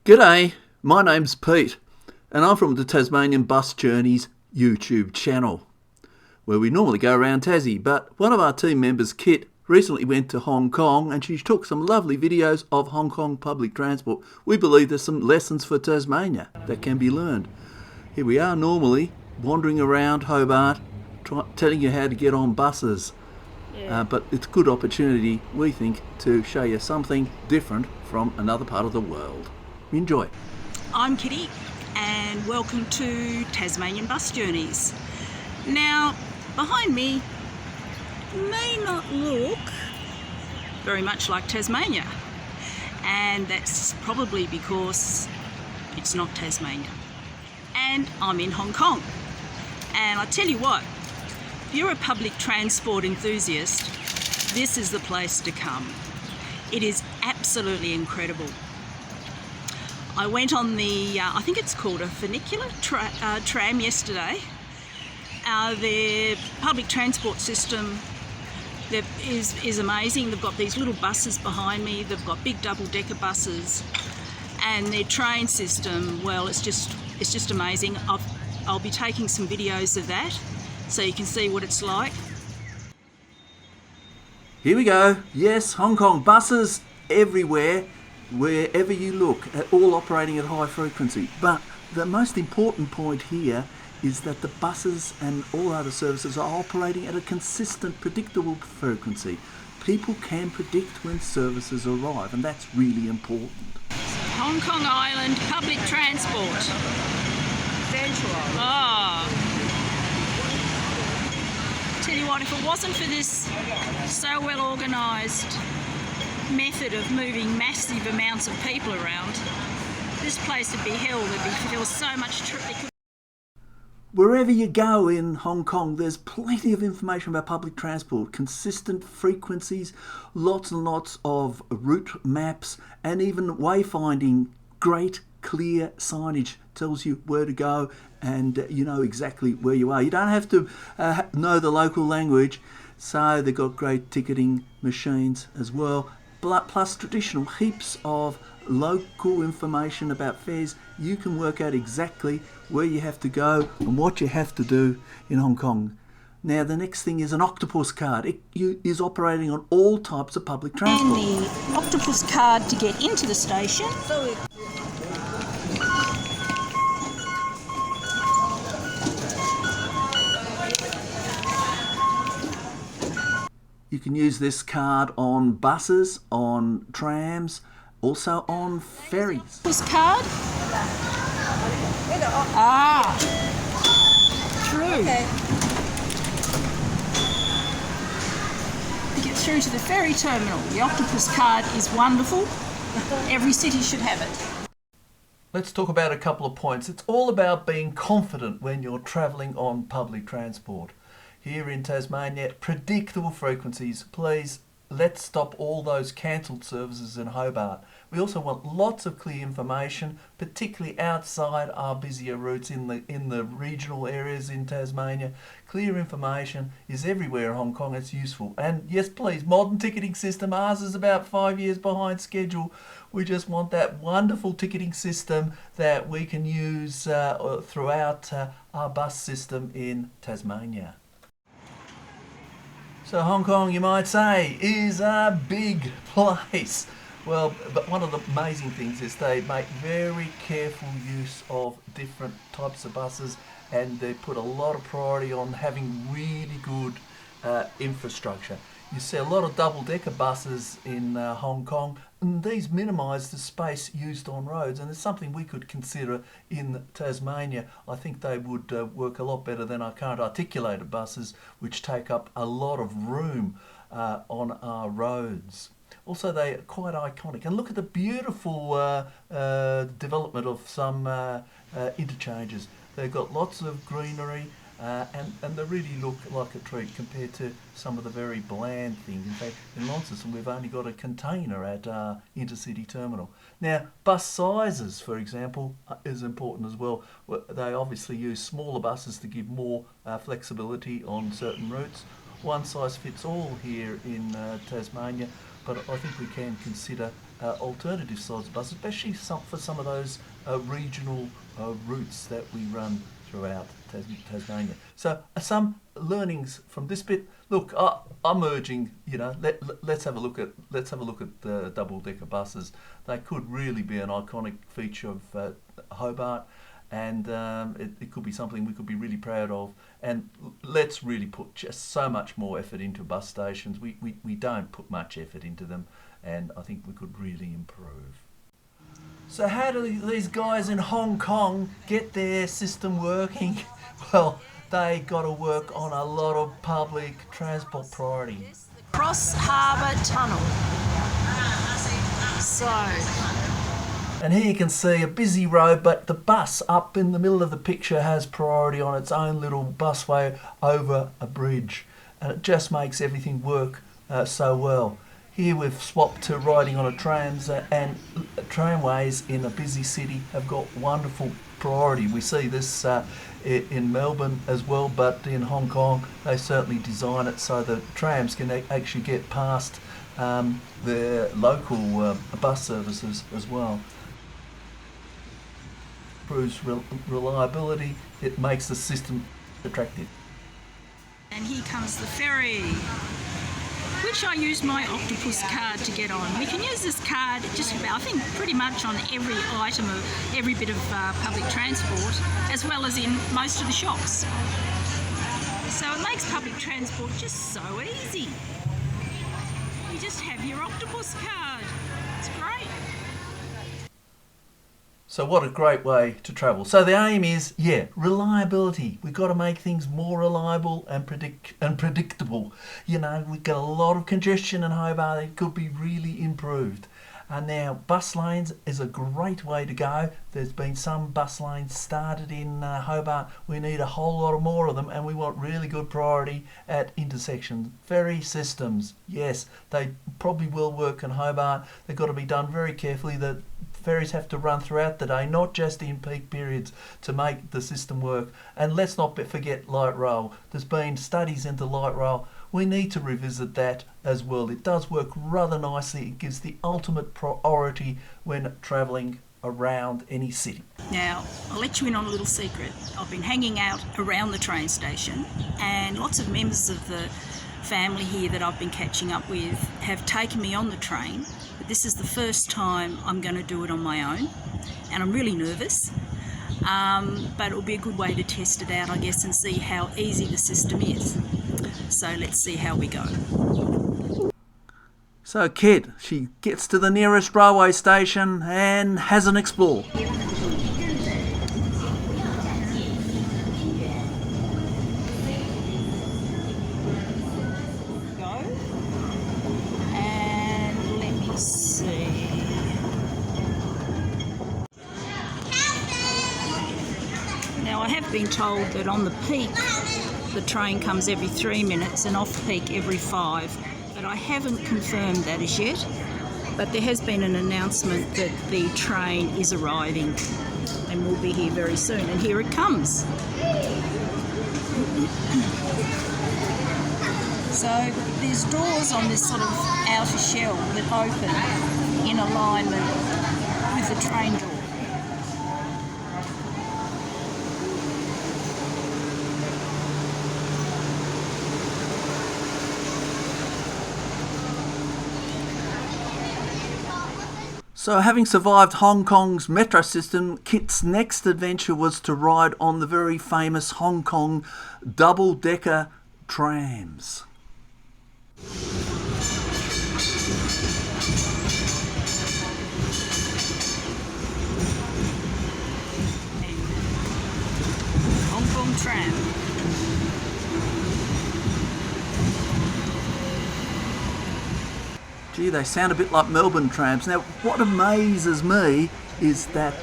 G'day, my name's Pete, and I'm from the Tasmanian Bus Journeys YouTube channel, where we normally go around Tassie, but one of our team members, Kit, recently went to Hong Kong and she took some lovely videos of Hong Kong public transport. We believe there's some lessons for Tasmania that can be learned. Here we are normally wandering around Hobart, telling you how to get on buses. But it's a good opportunity, we think, to show you something different from another part of the world. Enjoy. I'm Kitty and welcome to Tasmanian Bus Journeys. Now, behind me may not look very much like Tasmania, and that's probably because it's not Tasmania. And I'm in Hong Kong. And I tell you what, if you're a public transport enthusiast, this is the place to come. It is absolutely incredible. I went on the, I think it's called a funicular tram yesterday. Their public transport system is amazing. They've got these little buses behind me. They've got big double-decker buses, and their train system, well, it's just amazing. I'll be taking some videos of that so you can see what it's like. Here we go. Yes, Hong Kong buses everywhere, wherever you look, all operating at high frequency. But the most important point here is that the buses and all other services are operating at a consistent, predictable frequency. People can predict when services arrive, and that's really important. Hong Kong Island public transport. Central. Tell you what, if it wasn't for this so well organised method of moving massive amounts of people around, this place would be hell. There was so much Wherever you go in Hong Kong, there's plenty of information about public transport, consistent frequencies, lots and lots of route maps, and even wayfinding. Great clear signage tells you where to go, and you know exactly where you are. You don't have to know the local language, so they've got great ticketing machines as well, plus traditional heaps of local information about fares. You can work out exactly where you have to go and what you have to do in Hong Kong. Now the next thing is an Octopus card. It is operating on all types of public transport. And the Octopus card to get into the station. You can use this card on buses, on trams, also on ferries. Octopus card. True. Okay. To get through to the ferry terminal, the Octopus card is wonderful. Every city should have it. Let's talk about a couple of points. It's all about being confident when you're travelling on public transport. Here in Tasmania, predictable frequencies. Please, let's stop all those cancelled services in Hobart. We also want lots of clear information, particularly outside our busier routes in the regional areas in Tasmania. Clear information is everywhere in Hong Kong. It's useful. And yes, please, modern ticketing system. Ours is about 5 years behind schedule. We just want that wonderful ticketing system that we can use throughout our bus system in Tasmania. So Hong Kong, you might say, is a big place. Well, but one of the amazing things is they make very careful use of different types of buses, and they put a lot of priority on having really good infrastructure. You see a lot of double-decker buses in Hong Kong, and these minimise the space used on roads, and it's something we could consider in Tasmania. I think they would work a lot better than our current articulated buses, which take up a lot of room on our roads. Also, they're quite iconic. And look at the beautiful development of some interchanges. They've got lots of greenery, and they really look like a treat compared to some of the very bland things. In fact, in Launceston, we've only got a container at our intercity terminal. Now, bus sizes, for example, is important as well. They obviously use smaller buses to give more flexibility on certain routes. One size fits all here in Tasmania, but I think we can consider alternative size buses, especially for some of those regional routes that we run throughout Tasmania. So some learnings from this bit. Look, I'm urging, let's have a look at the double-decker buses. They could really be an iconic feature of Hobart, and it could be something we could be really proud of. And let's really put just so much more effort into bus stations. We don't put much effort into them, and I think we could really improve. So how do these guys in Hong Kong get their system working? Well, they got to work on a lot of public transport priority. Cross Harbour Tunnel. So, and here you can see a busy road, but the bus up in the middle of the picture has priority on its own little busway over a bridge, and it just makes everything work so well. Here we've swapped to riding on a trams, and tramways in a busy city have got wonderful priority. We see this in Melbourne as well, but in Hong Kong they certainly design it so that trams can actually get past their local bus services as well. Improves reliability, it makes the system attractive. and here comes the ferry, which I use my Octopus card to get on. We can use this card just about, I think, pretty much on every item of every bit of public transport, as well as in most of the shops. So it makes public transport just so easy. You just have your Octopus card. It's great. So what a great way to travel. So the aim is, reliability. We've got to make things more reliable and predictable. You know, we've got a lot of congestion in Hobart that could be really improved. And now bus lanes is a great way to go. There's been some bus lanes started in Hobart. We need a whole lot more of them, and we want really good priority at intersections. Ferry systems, yes, they probably will work in Hobart. They've got to be done very carefully. The ferries have to run throughout the day, not just in peak periods, to make the system work. And let's not forget light rail. There's been studies into light rail. We need to revisit that as well. It does work rather nicely. It gives the ultimate priority when travelling around any city. Now, I'll let you in on a little secret. I've been hanging out around the train station, and lots of members of the family here that I've been catching up with have taken me on the train. But this is the first time I'm going to do it on my own, and I'm really nervous. But it'll be a good way to test it out, I guess, and see how easy the system is. So let's see how we go. So Kit, she gets to the nearest railway station and has an explore. Go. And let me see. Now I have been told that on the peak the train comes every 3 minutes and off peak every 5, but I haven't confirmed that as yet. But there has been an announcement that the train is arriving and will be here very soon, and here it comes. So there's doors on this sort of outer shell that open in alignment with the train door. So having survived Hong Kong's metro system, Kit's next adventure was to ride on the very famous Hong Kong double-decker trams. Hong Kong tram. Gee, they sound a bit like Melbourne trams. Now, what amazes me is that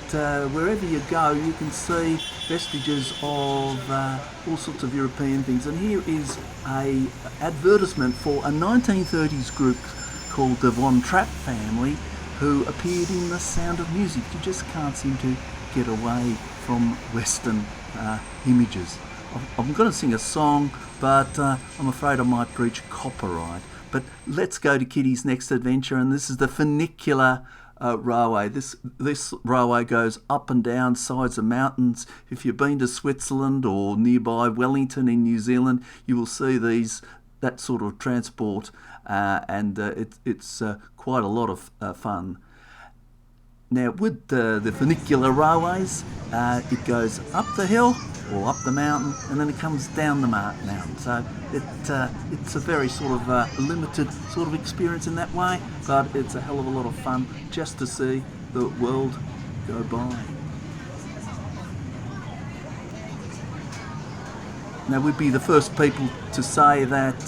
wherever you go, you can see vestiges of all sorts of European things. And here is a advertisement for a 1930s group called the Von Trapp family, who appeared in The Sound of Music. You just can't seem to get away from Western images. I'm going to sing a song, but I'm afraid I might breach copyright. But let's go to Kitty's next adventure, and this is the funicular railway. This railway goes up and down sides of mountains. If you've been to Switzerland or nearby Wellington in New Zealand, you will see that sort of transport, and it's quite a lot of fun. Now, with the funicular railways, it goes up the hill or up the mountain, and then it comes down the mountain. So it's a very sort of limited sort of experience in that way, but it's a hell of a lot of fun just to see the world go by. Now, we'd be the first people to say that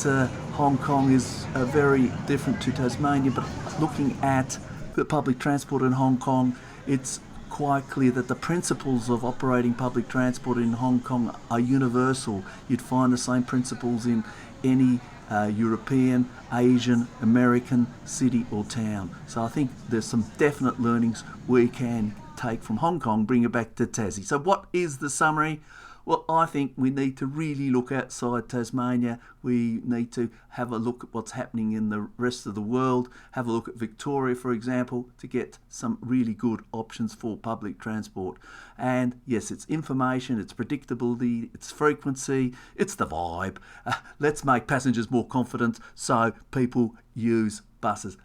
Hong Kong is very different to Tasmania, but looking at the public transport in Hong Kong, it's quite clear that the principles of operating public transport in Hong Kong are universal. You'd find the same principles in any European, Asian, American city or town. So I think there's some definite learnings we can take from Hong Kong, bring it back to Tassie. So what is the summary? Well, I think we need to really look outside Tasmania. We need to have a look at what's happening in the rest of the world, have a look at Victoria, for example, to get some really good options for public transport. And yes, it's information, it's predictability, it's frequency, it's the vibe. Let's make passengers more confident so people use buses.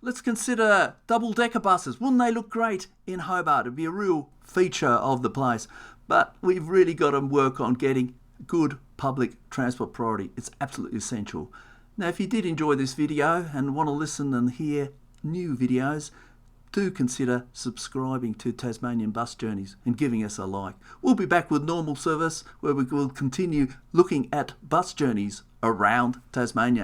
Let's consider double-decker buses. Wouldn't they look great in Hobart? It'd be a real feature of the place. But we've really got to work on getting good public transport priority. It's absolutely essential. Now, if you did enjoy this video and want to listen and hear new videos, do consider subscribing to Tasmanian Bus Journeys and giving us a like. We'll be back with normal service where we will continue looking at bus journeys around Tasmania.